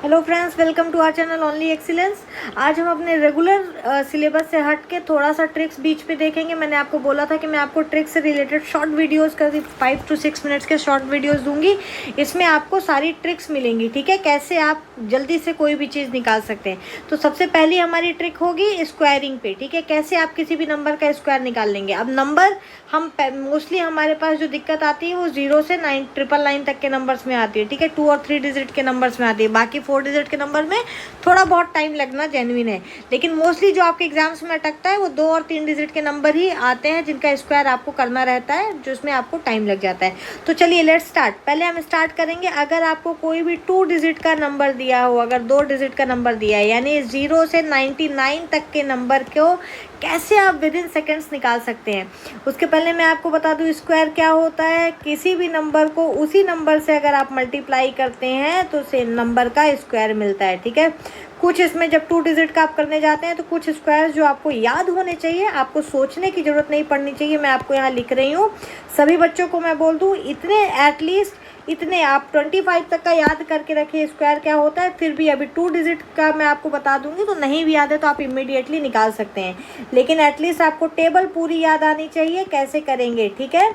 Hello friends, welcome to our channel only excellence. आज हम अपने रेगुलर सिलेबस से हट के थोड़ा सा ट्रिक्स बीच पे देखेंगे। मैंने आपको बोला था कि मैं आपको ट्रिक्स से रिलेटेड शॉर्ट वीडियोस का 5 to 6 मिनट्स के शॉर्ट वीडियोस दूंगी। इसमें आपको सारी ट्रिक्स मिलेंगी, ठीक है, कैसे आप जल्दी से कोई भी चीज़ निकाल सकते हैं। तो सबसे पहली हमारी ट्रिक होगी स्क्वायरिंग पे, ठीक है, कैसे आप किसी भी नंबर का स्क्वायर निकाल लेंगे। अब नंबर हम मोस्टली हमारे पास जो दिक्कत आती है वो 0 से 999 तक के नंबर्स में आती है, ठीक है, 2 और 3 डिजिट के नंबर्स में आती है। बाकी 4 डिजिट के नंबर में थोड़ा बहुत टाइम लगना जेन्युइन है, लेकिन मोस्टली जो आपके एग्जाम्स में अटकता है वो 2 और 3 डिजिट के नंबर ही आते हैं जिनका स्क्वायर आपको करना रहता है, जिसमें आपको टाइम लग जाता है। तो चलिए लेट्स स्टार्ट। पहले हम स्टार्ट करेंगे, अगर आपको कोई भी 2 डिजिट का नंबर दिया हो, अगर 2 डिजिट का नंबर दिया है, यानी 0 से 99 तक के नंबर को कैसे आप विद इन सेकेंड्स निकाल सकते हैं। उसके पहले मैं आपको बता दूं स्क्वायर क्या होता है। किसी भी नंबर को उसी नंबर से अगर आप मल्टीप्लाई करते हैं तो सेम नंबर का स्क्वायर मिलता है, ठीक है। कुछ इसमें जब 2 डिजिट का आप करने जाते हैं तो कुछ स्क्वायर जो आपको याद होने चाहिए, आपको सोचने की ज़रूरत नहीं पड़नी चाहिए। मैं आपको यहाँ लिख रही हूँ, सभी बच्चों को मैं बोल दूँ इतने एटलीस्ट इतने आप 25 तक का याद करके रखिए स्क्वायर क्या होता है। फिर भी अभी 2 डिजिट का मैं आपको बता दूंगी, तो नहीं भी याद है तो आप इमीडिएटली निकाल सकते हैं, लेकिन एटलीस्ट आपको टेबल पूरी याद आनी चाहिए कैसे करेंगे, ठीक है।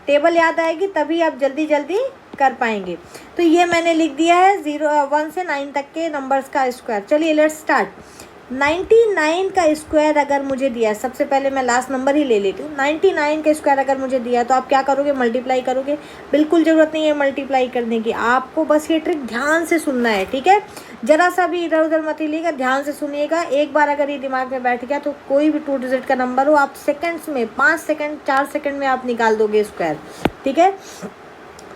टेबल याद आएगी तभी आप जल्दी जल्दी कर पाएंगे। तो ये मैंने लिख दिया है 1 से 9 तक के नंबर्स का स्क्वायर। चलिए लेट्स स्टार्ट। 99 का स्क्वायर अगर मुझे दिया है, सबसे पहले मैं लास्ट नंबर ही ले लेती हूँ। 99 का स्क्वायर अगर मुझे दिया है तो आप क्या करोगे, मल्टीप्लाई करोगे। बिल्कुल ज़रूरत नहीं है मल्टीप्लाई करने की, आपको बस ये ट्रिक ध्यान से सुनना है, ठीक है। ज़रा सा भी इधर उधर मत हिलिएगा, ध्यान से सुनिएगा। एक बार अगर ये दिमाग में बैठ गया तो कोई भी 2 डिजिट का नंबर हो आप सेकेंड्स में 5 सेकेंड 4 सेकेंड में आप निकाल दोगे स्क्वायर, ठीक है।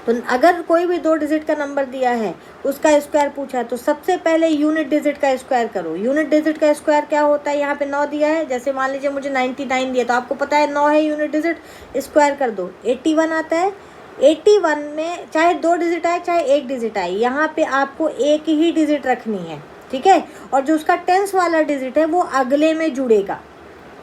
तो अगर कोई भी 2 डिजिट का नंबर दिया है उसका स्क्वायर पूछा है तो सबसे पहले यूनिट डिजिट का स्क्वायर करो। यूनिट डिजिट का स्क्वायर क्या होता है, यहाँ पे 9 दिया है, जैसे मान लीजिए मुझे 99 दिया तो आपको पता है 9 है यूनिट डिजिट, स्क्वायर कर दो। 81 आता है, 81 में चाहे 2 डिजिट आए चाहे 1 डिजिट आए, यहाँ पे आपको एक ही डिजिट रखनी है, ठीक है। और जो उसका टेंस वाला डिजिट है वो अगले में जुड़ेगा,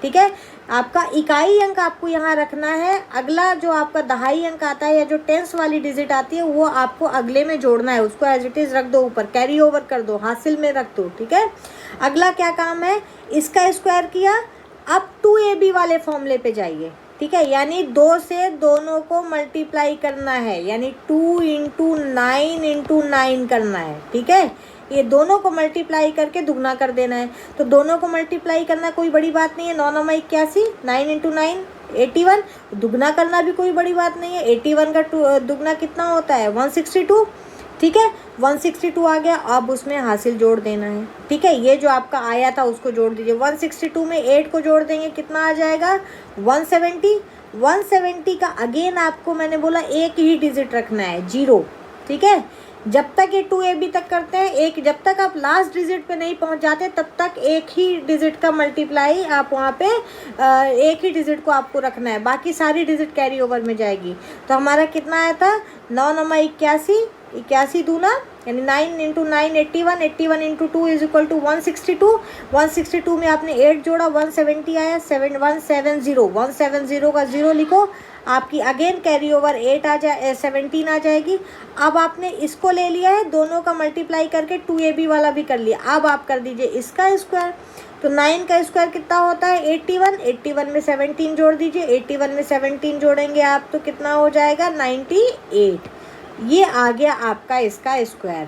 ठीक है। आपका इकाई अंक आपको यहाँ रखना है, अगला जो आपका दहाई अंक आता है या जो टेंस वाली डिजिट आती है वो आपको अगले में जोड़ना है, उसको एज इट इज़ रख दो, ऊपर कैरी ओवर कर दो, हासिल में रख दो, ठीक है। अगला क्या काम है, इसका स्क्वायर किया, अब 2ab वाले फॉर्मूले पे जाइए, ठीक है, यानी 2 से दोनों को मल्टीप्लाई करना है, यानी 2 × 9 × 9 करना है, ठीक है। ये दोनों को मल्टीप्लाई करके दुगना कर देना है। तो दोनों को मल्टीप्लाई करना कोई बड़ी बात नहीं है, 9 9 81, 9 × 9 81, दुगना करना भी कोई बड़ी बात नहीं है। 81 का दुगना कितना होता है, 162, ठीक है। 162 आ गया, अब उसमें हासिल जोड़ देना है, ठीक है। ये जो आपका आया था उसको जोड़ दीजिए। 162 में 8 को जोड़ देंगे, कितना आ जाएगा, 170। 170 का अगेन आपको मैंने बोला एक ही डिजिट रखना है, 0, ठीक है। जब तक ये 2ab तक करते हैं, एक जब तक आप लास्ट डिजिट पे नहीं पहुंच जाते तब तक एक ही डिजिट का मल्टीप्लाई आप वहाँ पे एक ही डिजिट को आपको रखना है, बाकी सारी डिजिट कैरी ओवर में जाएगी। तो हमारा कितना आया था, 9 9 81, 81 दूना यानी 9 × 9 81, 81 × 2 = 162। 162 में आपने 8 जोड़ा, 170 आया, 170, 170 का 0 लिखो, आपकी अगेन कैरी ओवर 8 आ जाए, 17 आ जाएगी। अब आपने इसको ले लिया है, दोनों का मल्टीप्लाई करके 2ab वाला भी कर लिया। अब आप कर दीजिए इसका स्क्वायर। तो 9 का स्क्वायर कितना होता है, 81, 81 में 17 जोड़ दीजिए, 81 में 17 जोड़ेंगे आप तो कितना हो जाएगा, 98। ये आ गया आपका इसका स्क्वायर।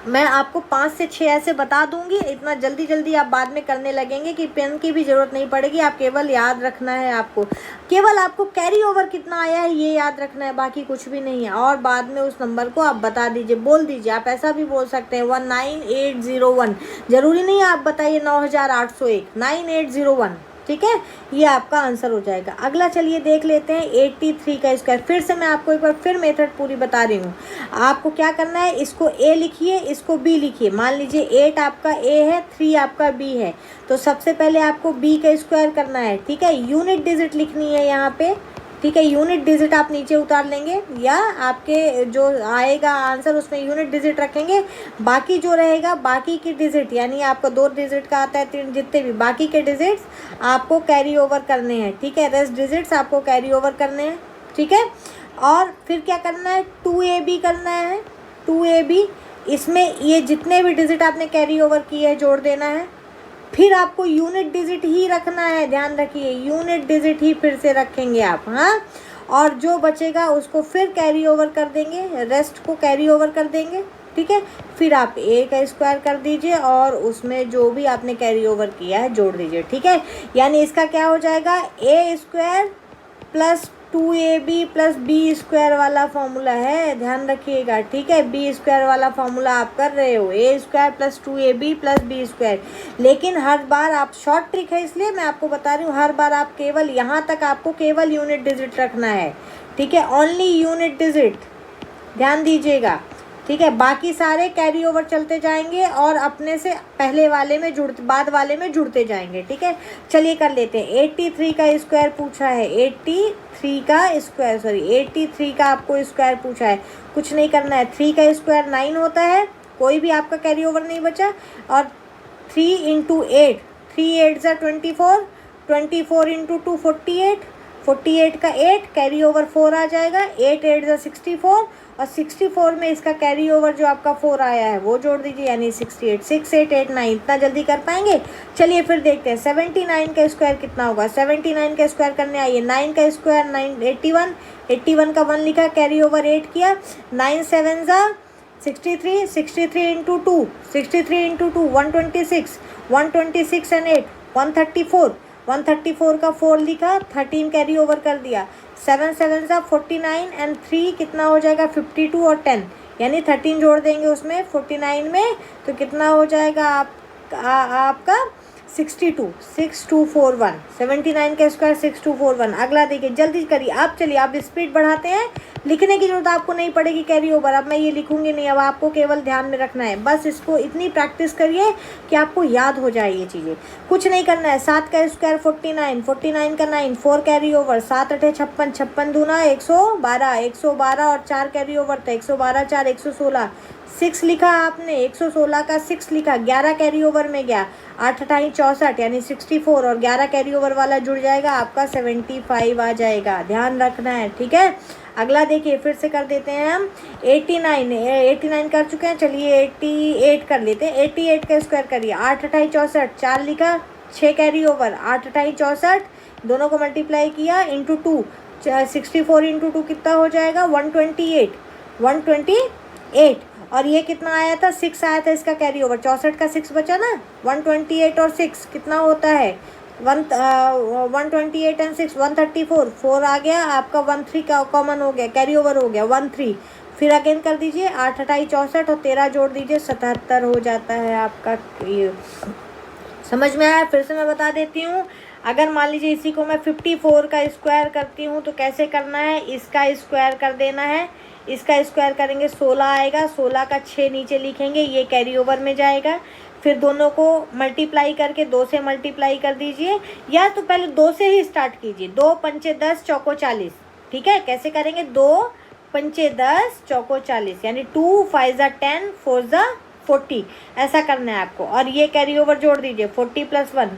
मैं आपको 5 से 6 ऐसे बता दूंगी, इतना जल्दी जल्दी आप बाद में करने लगेंगे कि पेन की भी ज़रूरत नहीं पड़ेगी। आप केवल याद रखना है, आपको केवल आपको कैरी ओवर कितना आया है ये याद रखना है, बाकी कुछ भी नहीं है। और बाद में उस नंबर को आप बता दीजिए, बोल दीजिए। आप ऐसा भी बोल सकते हैं 19801, ज़रूरी नहीं है आप बताइए 9801, 9801, ठीक है। ये आपका आंसर हो जाएगा। अगला चलिए देख लेते हैं 83 का स्क्वायर। फिर से मैं आपको एक बार फिर मेथड पूरी बता रही हूँ। आपको क्या करना है, इसको a लिखिए, इसको b लिखिए। मान लीजिए 8 आपका a है, 3 आपका b है, तो सबसे पहले आपको b का स्क्वायर करना है, ठीक है। यूनिट डिजिट लिखनी है यहाँ पे, ठीक है। यूनिट डिजिट आप नीचे उतार लेंगे या आपके जो आएगा आंसर उसमें यूनिट डिजिट रखेंगे। बाकी जो रहेगा बाकी की डिजिट, यानी आपको 2 डिजिट का आता है, 3 जितने भी बाकी के डिजिट्स आपको कैरी ओवर करने हैं, ठीक है। रेस्ट डिजिट्स आपको कैरी ओवर करने हैं, ठीक है। और फिर क्या करना है, 2ab करना है। 2ab इसमें ये जितने भी डिजिट आपने कैरी ओवर किए हैं जोड़ देना है। फिर आपको यूनिट डिजिट ही रखना है, ध्यान रखिए, यूनिट डिजिट ही फिर से रखेंगे आप, हाँ। और जो बचेगा उसको फिर कैरी ओवर कर देंगे, रेस्ट को कैरी ओवर कर देंगे, ठीक है। फिर आप ए का स्क्वायर कर दीजिए और उसमें जो भी आपने कैरी ओवर किया है जोड़ दीजिए, ठीक है। यानी इसका क्या हो जाएगा, A square plus 2ab plus B square वाला फॉर्मूला है, ध्यान रखिएगा, ठीक है। बी स्क्वायर वाला फॉर्मूला आप कर रहे हो, A square plus 2ab plus B square. लेकिन हर बार आप, शॉर्ट ट्रिक है इसलिए मैं आपको बता रही हूँ, हर बार आप केवल यहाँ तक आपको केवल यूनिट डिजिट रखना है, ठीक है, ओनली यूनिट डिजिट, ध्यान दीजिएगा, ठीक है। बाकी सारे कैरी ओवर चलते जाएंगे और अपने से पहले वाले में बाद वाले में जुड़ते जाएंगे, ठीक है। चलिए कर लेते हैं। 83 का स्क्वायर पूछा है, 83 का आपको स्क्वायर पूछा है, कुछ नहीं करना है। 3 का स्क्वायर 9 होता है, कोई भी आपका कैरी ओवर नहीं बचा। और 3 इंटू 8, 3 8 ज़ा 24, 24 इंटू 2 48, 48 का 8 कैरी ओवर 4 आ जाएगा, 8 8 ज़ा 64 और 64 में इसका कैरी ओवर जो आपका 4 आया है वो जोड़ दीजिए, यानी 68, 6 8 8 9। इतना जल्दी कर पाएंगे? चलिए फिर देखते हैं 79 का स्क्वायर कितना होगा। 79 का स्क्वायर करने आइए, 9 का स्क्वायर 9 81, 81 का 1 लिखा, कैरी ओवर 8 किया, 9 7 ज़ा 63, 63 इंटू 2, 63 इंटू 2 126, 126 एंड 8 134, 134 का 4 लिखा, 13 कैरी ओवर कर दिया, 7 7 ज़ा 49 एंड 3 कितना हो जाएगा 52 और 10, यानी 13 जोड़ देंगे उसमें 49 में, तो कितना हो जाएगा आपका 62, 6241। 79 का स्क्वायर 6241। अगला देखिए, जल्दी करिए आप, चलिए आप स्पीड बढ़ाते हैं, लिखने की जरूरत आपको नहीं पड़ेगी कैरी ओवर, अब मैं ये लिखूंगी नहीं, अब आपको केवल ध्यान में रखना है, बस इसको इतनी प्रैक्टिस करिए कि आपको याद हो जाए ये चीज़ें, कुछ नहीं करना है। 7 का स्क्वायर 49, 49 का 9, 4 कैरी ओवर, 7 8 56, 56 दूना 112, 112 और 4 कैरी ओवर था, 112 4 116, 6 लिखा आपने, 116 का 6 लिखा, 11 कैरी ओवर में गया, 8 8 64 यानी 64 और 11 कैरी ओवर वाला जुड़ जाएगा, आपका 75 आ जाएगा, ध्यान रखना है, ठीक है। अगला देखिए, फिर से कर देते हैं हम। 89 कर चुके हैं, चलिए 88 कर लेते हैं। 88 का स्क्वायर करिए, 8 8 64, 4 लिखा, 6 कैरी ओवर, 8 8 64, दोनों को मल्टीप्लाई किया इंटू 2, 64 इंटू 2 कितना हो जाएगा 128, 128 और ये कितना आया था 6 आया था इसका कैरी ओवर, 64 का 6 बचा ना, 128 और 6 कितना होता है 128 एंड 6 134, 4 आ गया आपका, 13 का कॉमन हो गया, कैरी ओवर हो गया 13। फिर अगेन कर दीजिए, 8 8 64 और 13 जोड़ दीजिए, 77 हो जाता है आपका। ये समझ में आया? फिर से मैं बता देती हूँ, अगर मान लीजिए इसी को मैं 54 का स्क्वायर करती हूँ तो कैसे करना है, इसका स्क्वायर कर देना है, इसका स्क्वायर करेंगे 16 आएगा, 16 का 6 नीचे लिखेंगे, ये कैरी ओवर में जाएगा। फिर दोनों को मल्टीप्लाई करके 2 से मल्टीप्लाई कर दीजिए, या तो पहले 2 से ही स्टार्ट कीजिए, 2 पंचे 10 चौको 40, ठीक है। कैसे करेंगे, 2 पंचे 10 चौको 40, यानी 2 5 ज़ा 10 4 ज़ा 40, ऐसा करना है आपको। और ये कैरी ओवर जोड़ दीजिए, 40 प्लस 1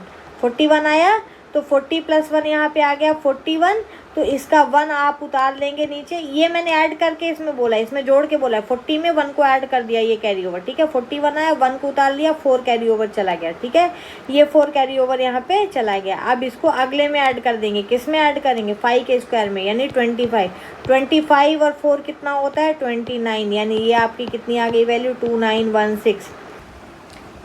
41 आया, तो 40 प्लस 1 यहाँ पे आ गया 41, तो इसका 1 आप उतार लेंगे नीचे, ये मैंने ऐड करके इसमें बोला, इसमें जोड़ के बोला, 40 में 1 को ऐड कर दिया, ये कैरी ओवर, ठीक है। 41 आया, 1 को उतार लिया, 4 कैरी ओवर चला गया, ठीक है, ये 4 कैरी ओवर यहाँ पे चला गया। अब इसको अगले में ऐड कर देंगे, किस में ऐड करेंगे, 5 के स्क्वायर में, यानी 25, 25 और 4 कितना होता है 29, यानी ये आपकी कितनी आ गई वैल्यू 2916।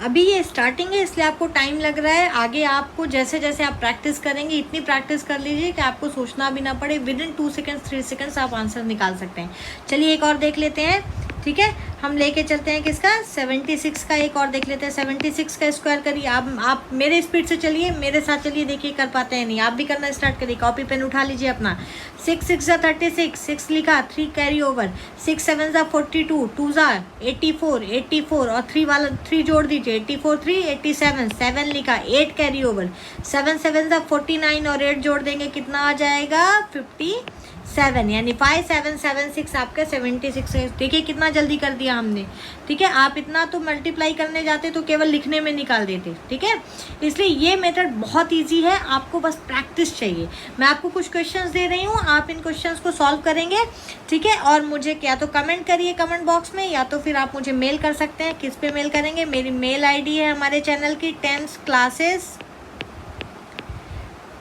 अभी ये स्टार्टिंग है इसलिए आपको टाइम लग रहा है, आगे आपको जैसे जैसे आप प्रैक्टिस करेंगे इतनी प्रैक्टिस कर लीजिए कि आपको सोचना भी ना पड़े, विद इन 2 सेकेंड्स 3 सेकेंड्स आप आंसर निकाल सकते हैं। चलिए एक और देख लेते हैं, ठीक है, हम लेके चलते हैं किसका 76 का एक और देख लेते हैं। 76 का स्क्वायर करिए, आप मेरे स्पीड से चलिए, मेरे साथ चलिए, देखिए कर पाते हैं नहीं, आप भी करना स्टार्ट करिए, कॉपी पेन उठा लीजिए अपना। 6 6 ज़ा 36, 6 लिखा, 3 कैरी ओवर, 6 7 ज़ा 42, 2 ज़ा 84, 84 और 3 वाला 3 जोड़ दीजिए, 84 3 87, 7 लिखा, 8 कैरी ओवर, 7 7 ज़ा 49 और 8 जोड़ देंगे, कितना आ जाएगा 7 यानी 5 7 7 6 आपका 76 है। देखिए कितना जल्दी कर दिया हमने, ठीक है। आप इतना तो मल्टीप्लाई करने जाते तो केवल लिखने में निकाल देते, ठीक है। इसलिए ये मेथड बहुत इजी है, आपको बस प्रैक्टिस चाहिए। मैं आपको कुछ क्वेश्चंस दे रही हूँ, आप इन क्वेश्चंस को सॉल्व करेंगे, ठीक है। और मुझे या तो कमेंट करिए कमेंट बॉक्स में, या तो फिर आप मुझे मेल कर सकते हैं। किस पे मेल करेंगे? मेरी मेल ID है हमारे चैनल की 10th classes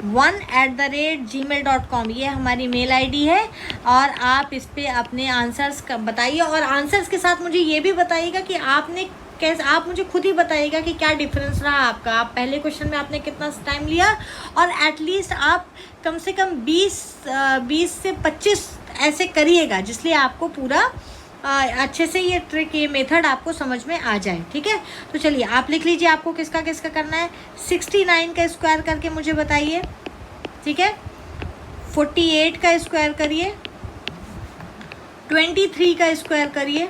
1@gmail.com, ये हमारी मेल ID है। और आप इस पर अपने आंसर्स बताइए, और आंसर्स के साथ मुझे ये भी बताइएगा कि आपने कैसे, आप मुझे खुद ही बताइएगा कि क्या डिफरेंस रहा आपका। आप पहले क्वेश्चन में आपने कितना टाइम लिया, और एटलीस्ट आप कम से कम 20 से 25 ऐसे करिएगा, जिसलिए आपको पूरा अच्छे से ये ट्रिक, ये मेथड आपको समझ में आ जाए, ठीक है। तो चलिए आप लिख लीजिए आपको किसका किसका करना है। 69 का स्क्वायर करके मुझे बताइए, ठीक है। 48 का स्क्वायर करिए, 23 का स्क्वायर करिए,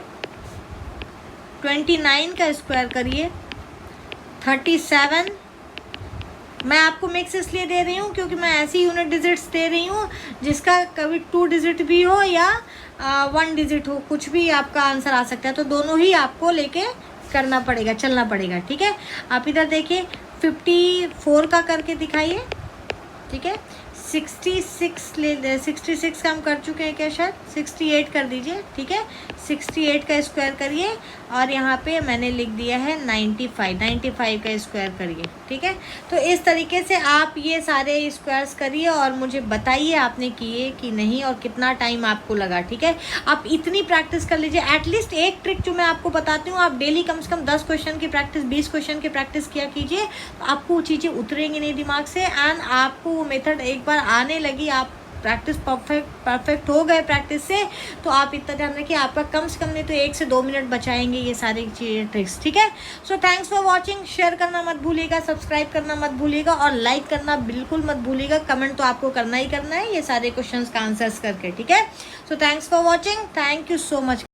29 का स्क्वायर करिए, 37। मैं आपको मिक्स इसलिए दे रही हूँ क्योंकि मैं ऐसी यूनिट डिजिट्स दे रही हूँ जिसका कभी 2 डिजिट भी हो या 1 डिजिट हो, कुछ भी आपका आंसर आ सकता है। तो दोनों ही आपको लेके करना पड़ेगा, चलना पड़ेगा, ठीक है। आप इधर देखिए 54 का करके दिखाइए, ठीक है। 66 का हम कर चुके हैं क्या, शायद 68 कर दीजिए, ठीक है। 68 का स्क्वायर करिए, और यहाँ पे मैंने लिख दिया है 95 का स्क्वायर करिए, ठीक है। तो इस तरीके से आप ये सारे स्क्वायर्स करिए और मुझे बताइए आपने किए कि नहीं, और कितना टाइम आपको लगा, ठीक है। आप इतनी प्रैक्टिस कर लीजिए। एटलीस्ट एक ट्रिक जो मैं आपको बताती हूँ, आप डेली कम से कम 10 क्वेश्चन की प्रैक्टिस, 20 क्वेश्चन की प्रैक्टिस किया कीजिए, तो आपको वो चीज़ें उतरेंगी नहीं दिमाग से, एंड आपको वो मेथड एक बार आने लगी, आप प्रैक्टिस परफेक्ट हो गए प्रैक्टिस से, तो आप इतना ध्यान रखिए आपका कम से कम नहीं तो 1 से 2 मिनट बचाएंगे ये सारी चीज़ें, ट्रिक्स, ठीक है। So thanks for watching. Share करना मत भूलिएगा, सब्सक्राइब करना मत भूलिएगा, और लाइक करना बिल्कुल मत भूलिएगा। कमेंट तो आपको करना ही करना है ये सारे क्वेश्चंस का आंसर्स करके, ठीक है। So thanks for watching, thank you so much.